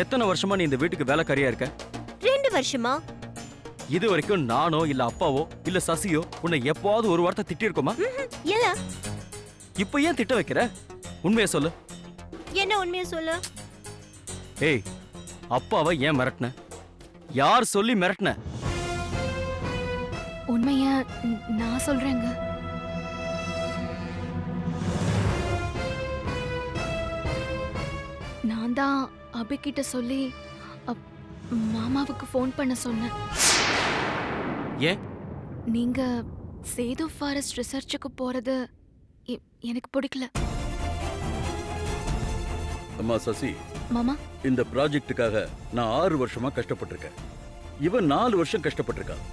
எத்தனை வருஷமா நீ இந்த வீட்டுக்கு வேலைக்காரியா இருக்க? 2 வருஷமா? இது வரைக்கும் நானோ இல்ல அப்பாவோ இல்ல சசியோ உன்னை எப்பவாவது ஒரு வார்த்தை திட்டி இருக்கோமா? இல்ல. இப்ப ஏன் திட்ட வைக்கிற? உண்மையை சொல்லு. என்ன உண்மையை சொல்லு? ஏய், அப்பாவை ஏன் மிரட்டின? யார் சொல்லி மிரட்டின? உண்மைய நான் சொல்றேங்க. நான் தான் அபிகிட்ட சொல்லி மாமாவுக்கு ஃபோன் பண்ண சொன்னேன். ஏன்? நீங்க சேது ஃபாரஸ்ட் ரிசர்ச்சுக்கு போறது எனக்கு பிடிக்கல. அம்மா சசி, மாமா, இந்த ப்ராஜெக்ட்டுக்காக நான் 6 வருஷமா கஷ்டப்பட்டிருக்கேன். இவன் 4 வருஷம் கஷ்டப்பட்டிருக்கான்.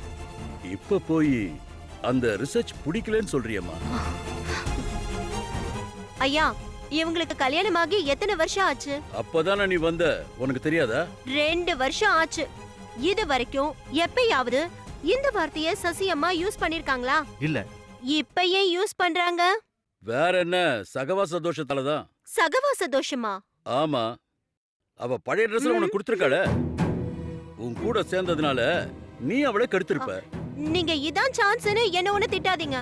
இப்ப போய் அந்த ரிசர்ச் பிடிக்கலன்னு சொல்றியம்மா? ஐயா, இவங்களுக்கு கல்யாணமாகி எத்தனை வருஷம் ஆச்சு? அப்பதானே நீ வந்த, உனக்கு தெரியாதா? 2 வருஷம் ஆச்சு. இது வரைக்கும் எப்பயாவது இந்த வார்த்தையை சசி அம்மா யூஸ் பண்ணிருக்காங்களா? இல்ல. இப்ப ஏன் யூஸ் பண்றாங்க? வேற என்ன, சகவாச தோஷத்தாலதான். சகவாச தோஷமா? ஆமா, அவ பழைய ட்ரெஸ்ல உனக்கு கொடுத்திருக்காள. உன் கூட சேர்ந்ததுனால நீ அவளை கெடுத்திருப்ப. நீங்க இதான் சான்ஸ்னு என்ன ஒண்ணு திட்டாதீங்க.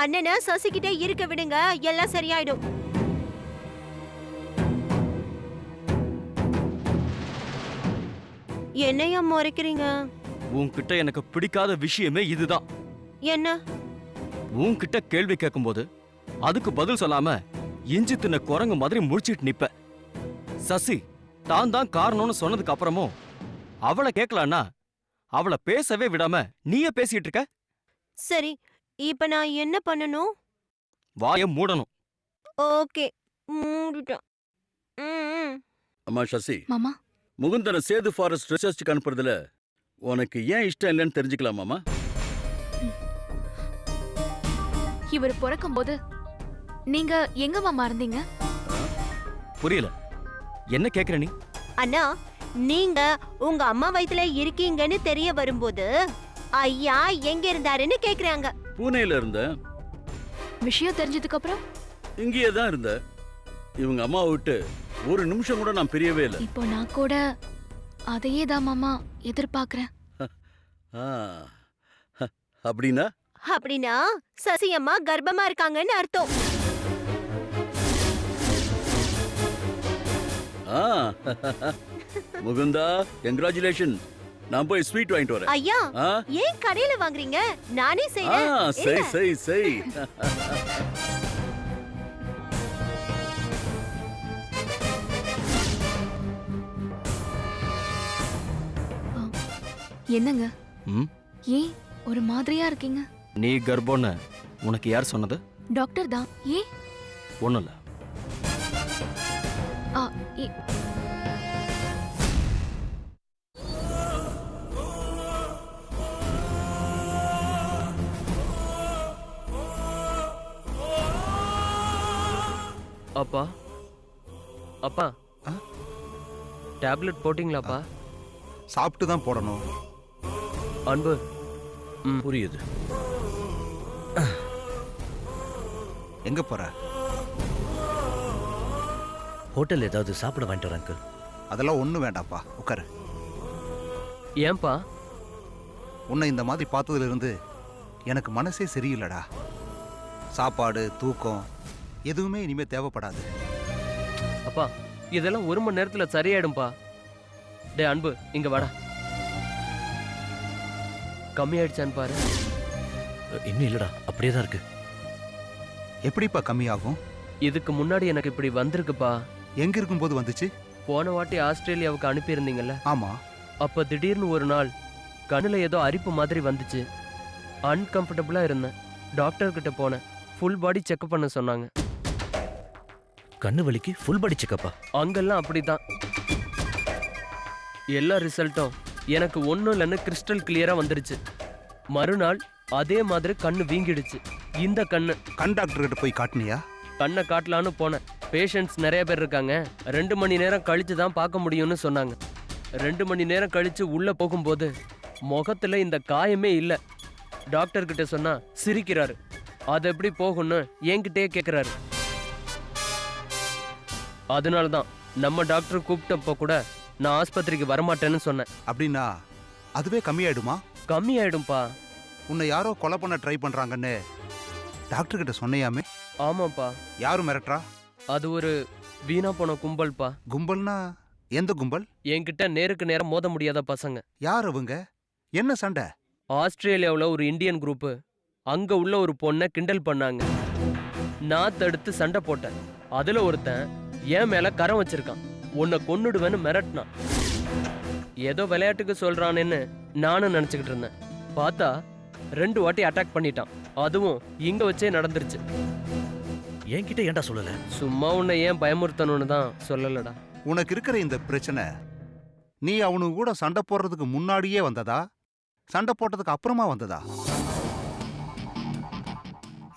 அண்ணனை சசி கிட்ட இருக்க விடுங்க, எல்லாம் சரியாயிடும். என்னையா முறைக்கிறீங்க? உன்கிட்ட எனக்கு பிடிக்காத விஷயமே இதுதான். என்ன? உன்கிட்ட கேள்வி கேட்கும்போது அதுக்கு பதில் சொல்லாம இஞ்சி தின்ன குரங்கு மாதிரி முடிச்சிட்டு நிப்ப. சசி தான் தான் காரணம்னு சொன்னதுக்கு அப்புறமும் அவளை கேட்கலான்னா அவளை பேசவே விடாம நீயே பேசிட்டு இருக்க. சரி, இப்ப நான் என்ன பண்ணணும்? வாயை மூடணும். ஓகே, மூடிட்டேன். அம்மா சசி, மாமா, முகுந்தன சேது ஃபாரஸ்ட் ரிசர்ச்சுக்கு அனுப்புறதுல உனக்கு ஏன் இஷ்டம் இல்லைன்னு தெரிஞ்சுக்கலாமாமா? இவர் பிறக்கும் போது நீங்க எங்க மாமா இருந்தீங்க? புரியல, என்ன கேக்குற நீ? அண்ணா, நீங்க உங்க அம்மா வயித்துல இருக்கீங்கன்னு தெரிய வரும்போது ஐயா எங்க இருந்தாருன்னு கேக்குறாங்க. பூனேல இருந்த. விஷயம் தெரிஞ்சதுக்கு அப்புறம் இங்கேயே தான் இருந்த. இவங்க அம்மாவை விட்டு ஒரு நிமிஷம் கூட நான் பிரியவே இல்லை. இப்போ நான் கூட அதையே தான் மாமா எதிர்பார்க்கிறேன். அப்படின்னா? அப்படின்னா சசி அம்மா கர்ப்பமா இருக்காங்கன்னு அர்த்தம். முகுந்தா, கங்க்ராச்சுலேஷன். நான் போய் ஸ்வீட் வாங்கிட்டு வரேன். ஐயா, ஏன் கடையில வாங்குறீங்க? நானே செய்றேன். சரி சரி சரி. என்னங்க, ஏன் ஒரு மாதிரியா இருக்கீங்க? நீ கர்ப்பம்னு உனக்கு யார் சொன்னது? டாக்டர் தான். ஏன்? ஒண்ணும் இல்ல. அப்பா, அப்பா, டேப்லெட் போட்டிங்களாப்பா? சாப்பிட்டு தான் போடணும். அன்பு, புரியுது. எங்க போற? ஹோட்டல் ஏதாவது சாப்பிட வாங்கிட்டு வரேன் அங்கிள். அதெல்லாம் ஒண்ணு வேண்டாப்பா, உட்காரு. ஏன்பா? உன்னை இந்த மாதிரி பார்த்ததுல இருந்து எனக்கு மனசே சரியில்லடா. சாப்பாடு, தூக்கம் எதுவுமே இனிமே தேவைப்படாது. அப்பா, இதெல்லாம் 1 மணி நேரத்துல சரியாயிடும்பா. டே அன்பு, இங்க வாடா. கம்மியாயிடுச்சான்னு பாரு. இன்னும் இல்லடா, அப்படியே தான் இருக்கு. எப்படிப்பா கம்மியாகும்? இதுக்கு முன்னாடி எனக்கு இப்படி வந்திருக்குப்பா. எங்க இருக்கும்போது வந்துச்சு? போன வாட்டி ஆஸ்திரேலியாவுக்கு அனுப்பியிருந்தீங்கல்ல, ஆமா. அப்ப திடீர்னு ஒரு நாள் கண்ணுல ஏதோ அரிப்பு மாதிரி வந்துச்சு. அன்கம்ஃபர்டபுளா இருந்தேன். டாக்டர் கிட்ட போனேன். ஃபுல் பாடி செக்அப் பண்ண சொன்னாங்க. கண்ணு வலிக்கு ஃபுல் பாடி செக்கப்பா? அங்கெல்லாம் அப்படிதான். எல்லா ரிசல்ட்டும் எனக்கு ஒன்றும் இல்லைன்னு கிறிஸ்டல் கிளியரா வந்துருச்சு. மறுநாள் அதே மாதிரி கண்ணு வீங்கிடுச்சு. இந்த கண்ணு. கண் டாக்டர் கிட்ட போய் காட்டினியா? கண்ணை காட்டலான்னு போனேன். பேஷண்ட்ஸ் நிறைய பேர் இருக்காங்க, 2 மணி நேரம் கழிச்சு தான் பார்க்க முடியும்னு சொன்னாங்க. 2 மணி நேரம் கழிச்சு உள்ள போகும்போது முகத்துல இந்த காயமே இல்லை. டாக்டர் கிட்ட சொன்னா சிரிக்கிறாரு. அது எப்படி போகும்னு என்கிட்டயே கேட்குறாரு. அதனால தான் நம்ம டாக்டர் கூப்பிட்டப்போ கூட நான் ஆஸ்பத்திரிக்கு வரமாட்டேன்னு சொன்னேன். அப்படின்னா அதுவே கம்மியாயிடுமா? கம்மி ஆயிடும்பா. உன்னை யாரோ கொலை பண்ண ட்ரை பண்றாங்கன்னு டாக்டர் கிட்ட சொன்னையாமே? ஆமாப்பா, யாரு மிரட்டுறா? அது ஒரு வீணா போன கும்பல்பா. கும்பல்னா எந்த கும்பல்? என்கிட்ட நேருக்கு நேரம் மோத முடியாத பசங்க. யார் அவங்க? என்ன சண்டை? ஆஸ்திரேலியாவுல ஒரு இந்தியன் குரூப்பு அங்க உள்ள ஒரு பொண்ணை கிண்டல் பண்ணாங்க. நான் தடுத்து சண்டை போட்டேன். அதுல ஒருத்தன் என் மேல கரம் வச்சிருக்கான். உன்னை கொன்னுடுவேன்னு மிரட்டினான். ஏதோ விளையாட்டுக்கு சொல்றானேன்னு நானும் நினைச்சுக்கிட்டு இருந்தேன். பார்த்தா 2 வாட்டி அட்டாக் பண்ணிட்டான். அதுவும் இங்க வச்சே நடந்துருச்சு. என்கிட்ட ஏன்டா சொல்லல? சும்மா உன்னை ஏன் பயமுறுத்தணும்னு தான் சொல்லலடா. உனக்கு இருக்கிற இந்த பிரச்சனை நீ அவனுக்கு கூட சண்டை போடுறதுக்கு முன்னாடியே வந்ததா, சண்டை போட்டதுக்கு அப்புறமா வந்ததா?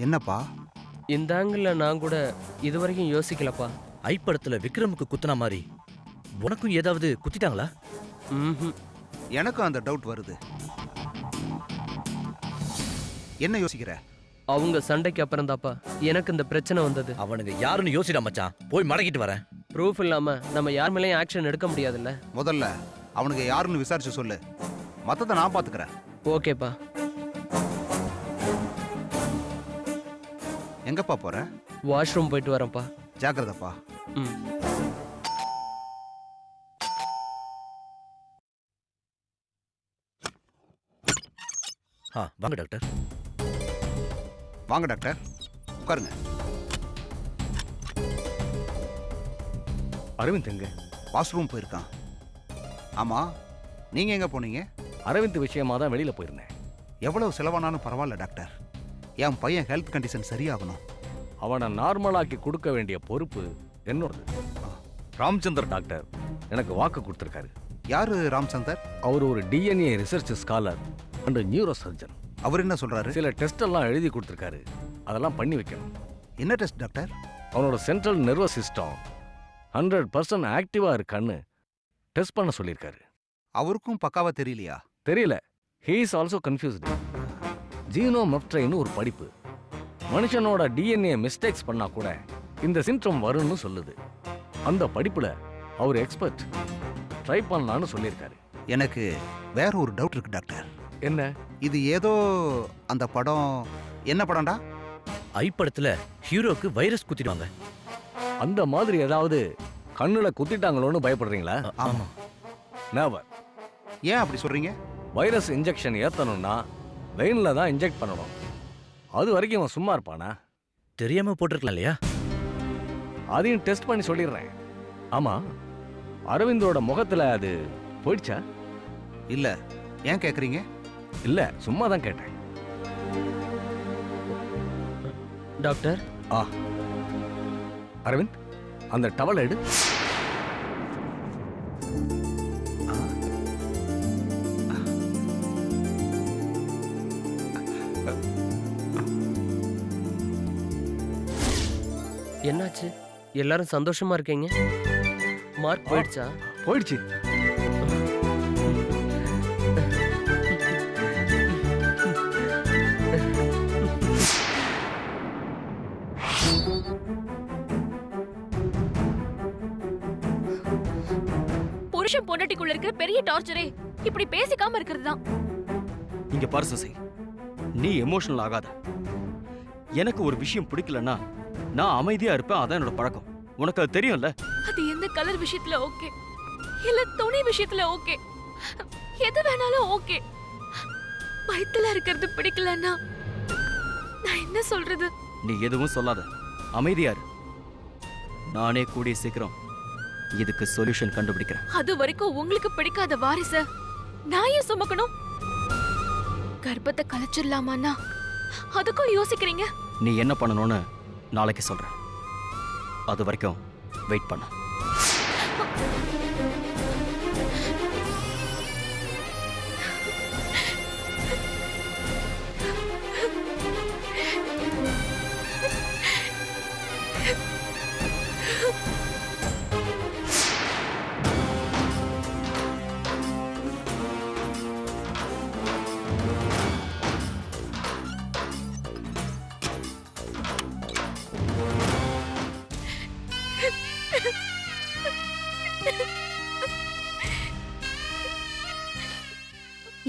என்னப்பா? இந்த ஆங்கிள் நான் கூட இதுவரைக்கும் யோசிக்கலப்பா. ஐ படத்துல விக்ரமுக்கு குத்துன மாதிரி உனக்கும் ஏதாவது குத்திட்டாங்களா? ம்ஹும். எனக்கும் அந்த டவுட் வருது. என்ன யோசிக்கிற? அவங்க சண்டைக்கு அப்புறம் தாப்பா எனக்கு இந்த பிரச்சனை வந்தது. அவனுங்க யாருன்னு யோசிடா மச்சான். போய் மடக்கிட்டு வரேன். ப்ரூஃப் இல்லாம நம்ம யார் மேலேயும் ஆக்ஷன் எடுக்க முடியாதுல்ல. முதல்ல அவனுக்கு யாருன்னு விசாரிச்சு சொல்லு. மத்தத நான் பாத்துக்கிறேன். ஓகேப்பா. எங்கப்பா போற? வாஷ்ரூம் போயிட்டு வரேன்ப்பா. ஜாக்கிரதப்பா. ம். வாங்க டாக்டர். வாங்க டாக்டர், உட்காருங்க. அரவிந்த் எங்க? வாஷ்ரூம் போயிருக்கான். ஆமா, நீங்க எங்க போனீங்க? அரவிந்த் விஷயமா தான் வெளியில போயிருந்தேன். எவ்வளவு செலவானாலும் பரவாயில்ல டாக்டர். என் பையன் ஹெல்த் கண்டிஷன் சரியாகணும். அவனை நார்மலாக்கி கொடுக்க வேண்டிய பொறுப்பு என்னோடது. ராமச்சந்தர் டாக்டர் எனக்கு வாக்கு கொடுத்துருக்காரு. யாரு ராம்சந்தர்? அவர் ஒரு DNA research scholar and neurosurgeon. அவர் என்ன சொல்றாரு? சில டெஸ்ட் எல்லாம் எழுதி கொடுத்துருக்காரு. அதெல்லாம் பண்ணி வைக்கணும். என்ன டெஸ்ட் டாக்டர்? அவனோட சென்ட்ரல் நர்வஸ் சிஸ்டம் 100% ஆக்டிவா இருக்கான்னு டெஸ்ட் பண்ண சொல்லியிருக்காரு. அவருக்கும் பக்காவா தெரியலையா? தெரியல. He is also confused. ஜீனோமெப்ட்ரைன்னு ஒரு படிப்பு மனுஷனோட டிஎன்ஏ மிஸ்டேக்ஸ் பண்ணா கூட இந்த சிம்டம் வரும்னு சொல்லுது. அந்த படிப்புல அவர் எக்ஸ்பர்ட். ட்ரை பண்ணலான்னு சொல்லியிருக்காரு. எனக்கு வேற ஒரு டவுட் இருக்கு டாக்டர். என்ன? இது ஏதோ அந்த படம், என்ன படம்டா? ஐ படத்துல ஹீரோக்கு வைரஸ் குத்திடுவாங்க. அந்த மாதிரி ஏதாவது கண்ணுல குத்திட்டாங்களோன்னு பயப்படுறீங்களா? ஆமா. நெவர். ஏன் அப்படி சொல்றீங்க? வைரஸ் இன்ஜெக்ஷன் ஏத்தணும்னா வெயின்ல தான் இன்ஜெக்ட் பண்ணணும். அது வரைக்கும் அவன் சும்மா இருப்பானா? தெரியாம போட்டிருக்கலாம் இல்லையா? அதையும் டெஸ்ட் பண்ணி சொல்லிடுறேன். ஆமா, அரவிந்தோட முகத்துல அது போயிடுச்சா? இல்ல. ஏன் கேக்குறீங்க? இல்ல, சும்மா தான் கேட்டேன். டாக்டர். அரவிந்த், அந்த டவல் எடு. என்னாச்சு? எல்லாரும் சந்தோஷமா இருக்கீங்க? மார்க் போயிடுச்சா? போயிடுச்சு. புருஷன் பொண்டாட்டிக்குள்ள இருக்கிற பெரிய டார்ச்சரே இப்படி பேசிக்காம இருக்கிறது தான். இங்க பாரு சசி, நீ எமோஷனல் ஆகாத. எனக்கு ஒரு விஷயம் பிடிக்கலன்னா நான் அமைதியா இருப்பேன். அதான் என்னோட பழக்கம். உனக்கு அது தெரியும்ல. அது எந்த கலர் விஷயத்துல ஓகே, இல்ல துணி விஷயத்துல ஓகே, எது வேணாலும் ஓகே. வயித்துல இருக்கிறது பிடிக்கலன்னா நான் என்ன சொல்றது? நீ எதுவும் சொல்லாத, அமைதியா இரு. நானே கூடிய சீக்கிரம் இதுக்கு சொல்யூஷன் கண்டுபிடிக்கிறேன். அது வரைக்கும் உங்களுக்கு பிடிக்காத வாரிச நான் ஏன் சுமக்கணும்? கர்ப்பத்தை கலைச்சிடலாமான்னா அதுக்கும் யோசிக்கிறீங்க. நீ என்ன பண்ணணும்னு நாளைக்கு சொல்றேன். அது வரைக்கும் வெயிட் பண்ண.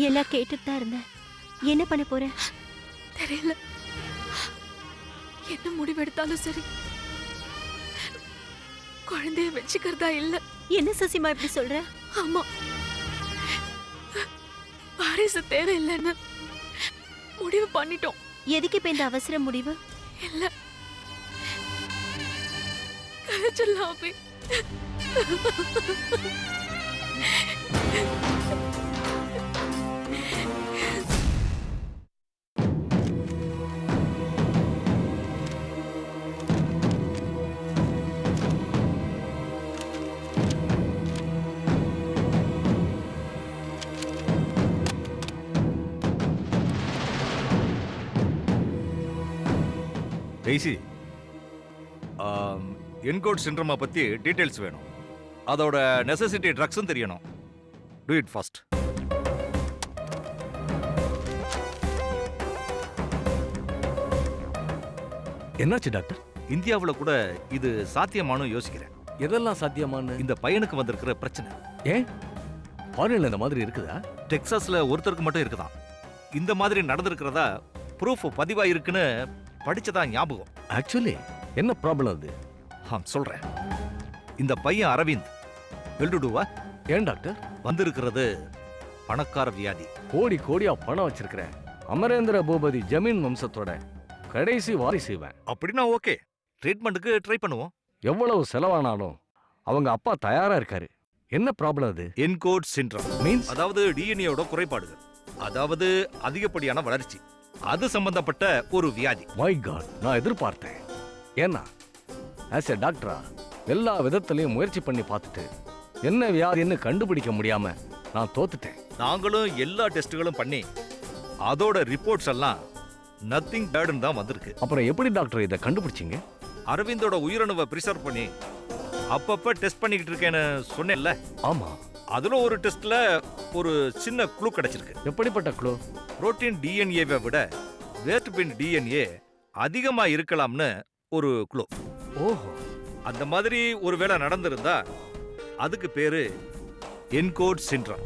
எல்லாம் கேட்டுட்டு தான் இருந்தேன். என்ன பண்ண போற? தெரியல. என்ன முடிவெடுத்தாலும் சரி, குழந்தைய வச்சுக்கிறதா இல்ல. என்ன சசிமா இப்படி சொல்ற? ஆமா, வாரிசு தேவையில்லைன்னு முடிவு பண்ணிட்டோம். எதுக்கு இப்ப இந்த அவசர முடிவு? இல்ல, கலைச்சிடலாம் அபி. டெய்ஸி, என்கோட் சிண்ட்ரோமா பத்தி டீடைல்ஸ் வேணும். அதோட நெசசிட்டி ட்ரக்ஸும் தெரியணும். Do it fast. என்னாச்சு டாக்டர்? இந்தியாவுல கூட இது சாத்தியமானு யோசிக்கிறேன். எதெல்லாம் சாத்தியமான? இந்த பையனுக்கு வந்திருக்கிற பிரச்சனை ஏன் ஃபாரின்ல இந்த மாதிரி இருக்குதா? டெக்சாஸ்ல ஒருத்தருக்கு மட்டும் இருக்குதான். இந்த மாதிரி நடந்திருக்கிறதா ப்ரூஃப் பதிவாயிருக்குன்னு படிச்சதா ஞாபகம். ஆக்சுவலி என்ன ப்ராப்ளம் அது? சொல்றேன். இந்த பையன் அரவிந்த் வெல்டுடுவா ஏன் டாக்டர்? வந்திருக்கிறது பணக்கார வியாதி. கோடி கோடியா பணம் வச்சிருக்கிறேன். அமரேந்திர பூபதி ஜமீன் வம்சத்தோட கடைசி வாரிசு இவன். அப்படின்னா ஓகே, ட்ரீட்மெண்ட்டுக்கு ட்ரை பண்ணுவோம். எவ்வளவு செலவானாலும் அவங்க அப்பா தயாரா இருக்காரு. என்ன ப்ராப்ளம் அது? என்கோட் சிண்ட்ரோம் மீன்ஸ் அதாவது டிஎன்ஏயோட குறைபாடுகள், அதாவது அதிகப்படியான வளர்ச்சி, அது சம்பந்தப்பட்ட ஒரு வியாதி. மை காட், நான் எதிர்பார்த்தேன். ஏன்னா ஆஸ் எ டாக்டரா எல்லா விதத்திலையும் முயற்சி பண்ணி பார்த்துட்டு என்ன வியாதின்னு கண்டுபிடிக்க முடியாம நான் தோத்துட்டேன். நாங்களும் எல்லா டெஸ்ட்டுகளும் பண்ணி அதோட ரிப்போர்ட்ஸ் எல்லாம் நத்திங் பேடுன்னு தான் வந்திருக்கு. அப்புறம் எப்படி டாக்டர் இதை கண்டுபிடிச்சீங்க? அரவிந்தோட உயிரணுவை ப்ரிசர்வ் பண்ணி அப்பப்ப டெஸ்ட் பண்ணிக்கிட்டு இருக்கேன்னு சொன்னேன்ல. ஆமா, அதுல ஒரு டெஸ்ட்ல ஒரு சின்ன க்ளூ கிடைச்சிருக்கு. எப்படிப்பட்ட க்ளூ? புரோட்டீன் டிஎன்ஏவை விட வேர்ட்பின் டிஎன்ஏ அதிகமா இருக்கலாம்னு ஒரு க்ளூ. ஓஹோ, அந்த மாதிரி ஒரு வேளை நடந்திருந்தா அதுக்கு பேரு encode syndrome.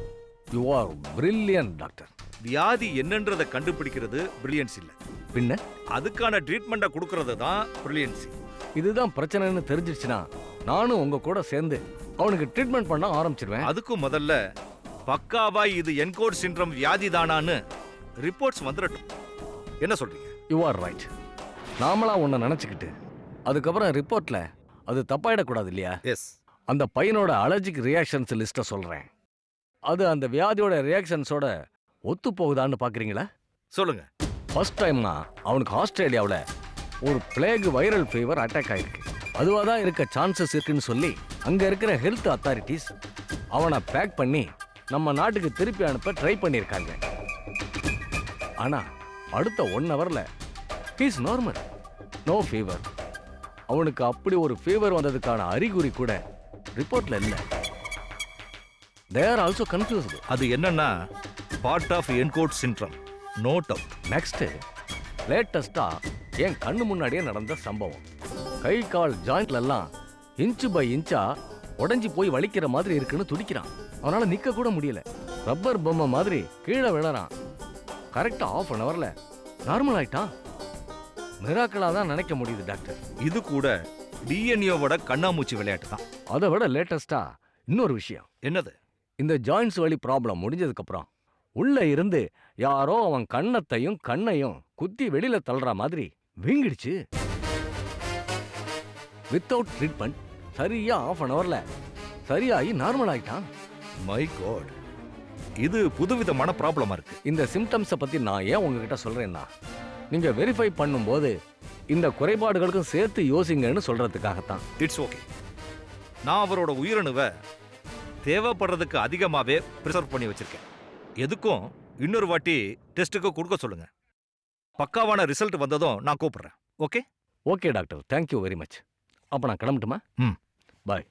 You are brilliant doctor. வியாதி என்னன்றதை கண்டுபிடிக்கிறது பிரில்லியன்ஸ் இல்ல, பின்ன அதுக்கான ட்ரீட்மெண்ட்டை கொடுக்கறது தான் பிரில்லியன்சி. இதுதான் பிரச்சனைன்னு தெரிஞ்சிருச்சுன்னா நானும் உங்க கூட சேர்ந்து அவனுக்கு ட்ரீட்மெண்ட் பண்ண ஆரம்பிச்சிருவேன். அதுக்கும் முதல்ல பக்காவா இது என்கோட் சிண்ட்ரோம் வியாதி தானான்னு ரிப்போர்ட்ஸ் வந்துடட்டும். என்ன சொல்றீங்க? You are right. நாமளா உன்னை நினைச்சுக்கிட்டு அதுக்கப்புறம் ரிப்போர்ட்ல அது தப்பாயிடக்கூடாது இல்லையா? எஸ். அந்த பையனோட அலர்ஜிக் ரியாக்ஷன்ஸ் லிஸ்ட்டை சொல்றேன். அது அந்த வியாதியோட ரியாக்ஷன்ஸோட ஒத்து போகுதான்னு பாக்குறீங்களா? சொல்லுங்க. ஃபர்ஸ்ட் டைம்னா அவனுக்கு ஆஸ்திரேலியாவில் ஒரு பிளேக் வைரல் ஃபீவர் அட்டாக் ஆயிருக்கு. அதுவாக தான் இருக்க சான்சஸ் இருக்குன்னு சொல்லி அங்கே இருக்கிற ஹெல்த் அத்தாரிட்டிஸ் அவனை பேக் பண்ணி நம்ம நாட்டுக்கு திருப்பி அனுப்ப ட்ரை பண்ணியிருக்காங்க. ஆனால் அடுத்த 1 ஹவரில் ஹீஸ் நார்மல், நோ ஃபீவர். அவனுக்கு அப்படி ஒரு ஃபீவர் வந்ததுக்கான அறிகுறி கூட ரிப்போர்ட்ல இல்லை. They are also confused. அது என்னன்னா part of encode syndrome, no doubt. Next லேட்டஸ்டா என் கண்ணு முன்னாடியே நடந்த சம்பவம். கை கால் ஜாயிண்ட்லாம் இன்ச்சு பை இன்ச்சா உடைஞ்சி போய் வலிக்கிற மாதிரி இருக்குன்னு துடிக்கிறான். அவனால நிக்க கூட முடியல. ரப்பர் பொம்மை மாதிரி கீழே விழறான். கரெக்டா 1/2 ஹவர்ல நார்மல் ஆயிட்டான். மிராக்கிளா தான் நினைக்க முடியுது டாக்டர். இது கூட டிஎன்ஏவோட கண்ணாமூச்சி விளையாட்டு தான். அதை விட லேட்டஸ்டா இன்னொரு விஷயம். என்னது? இந்த ஜாயின்ஸ் வலி ப்ராப்ளம் முடிஞ்சதுக்கு அப்புறம் உள்ள இருந்து யாரோ அவன் கண்ணையும் குத்தி வெளியில தள்ளுற மாதிரி வீங்கிடுச்சு. வித்தவுட் ட்ரீட்மெண்ட் சரியா 1/2 ஹவர்ல சரியாகி நார்மல் ஆயிட்டான். மை காட், இது புதுவிதமான ப்ராப்ளமா இருக்கு. இந்த சிம்டம்ஸை பத்தி நான் ஏன் உங்ககிட்ட சொல்றேன்னா, நீங்க வெரிஃபை பண்ணும்போது இந்த குறைபாடுகளுக்கும் சேர்த்து யோசிங்கன்னு சொல்றதுக்காகத்தான். It's okay. நான் அவரோட உயிரணுவை தேவைப்படுறதுக்கு அதிகமாவே ப்ரிசர்வ் பண்ணி வச்சிருக்கேன். எதுக்கும் இன்னொரு வாட்டி டெஸ்ட்டுக்கு கொடுக்க சொல்லுங்க. பக்காவான ரிசல்ட் வந்ததும் நான் கூப்பிடுறேன். Okay? Okay doctor, thank you very much. அப்போ நான் கிளம்பட்டுமா? பாய்.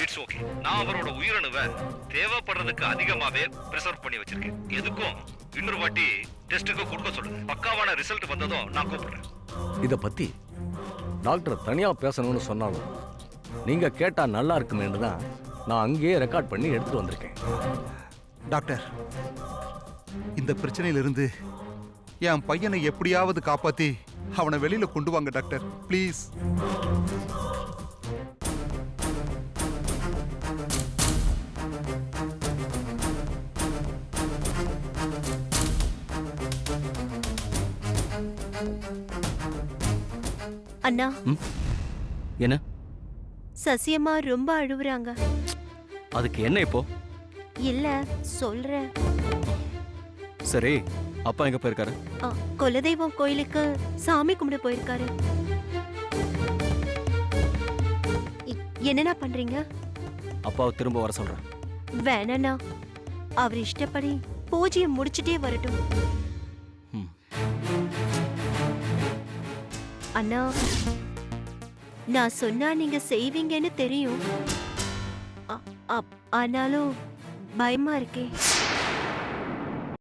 It's okay. நான் அவரோட உயிரணுவை தேவைப்படுறதுக்கு அதிகமாவே ப்ரிசர்வ் பண்ணி வச்சிருக்கேன். எதுக்கும் இன்னொரு வாட்டி டெஸ்ட்டுக்கு கொடுக்க சொல்லுங்க. பக்காவான ரிசல்ட் வந்ததும் நான் கூப்பிடுறேன். இதை பத்தி டாக்டர் தனியா பேசணும்னு சொன்னாலும் நீங்க கேட்டா நல்லா இருக்குமேன்னு தான் நான் அங்கேயே ரெக்கார்ட் பண்ணி எடுத்துட்டு வந்திருக்கேன். டாக்டர், இந்த பிரச்சனையிலிருந்து என் பையனை எப்படியாவது காப்பாத்தி அவனை வெளியில கொண்டு வாங்க டாக்டர், ப்ளீஸ். அண்ணா, என்ன சசியம்மா ரொம்ப அழுவுறாங்க. அதுக்கு என்ன இப்போ? இல்ல, சொல்றேன். சரி, அப்பா எங்க போயிருக்காரு? குலதெய்வம் கோயிலுக்கு சாமி கும்பிட போயிருக்காரு. என்னண்ணா பண்றீங்க? அப்பாவை திரும்ப வர சொல்றேன். வேணாண்ணா, அவர் இஷ்டப்படி பூஜையை முடிச்சிட்டே வரட்டும். ம். அண்ணா, நான் சொன்னா நீங்க செய்வீங்கன்னு தெரியும். ஆனாலும் பயமா இருக்கே.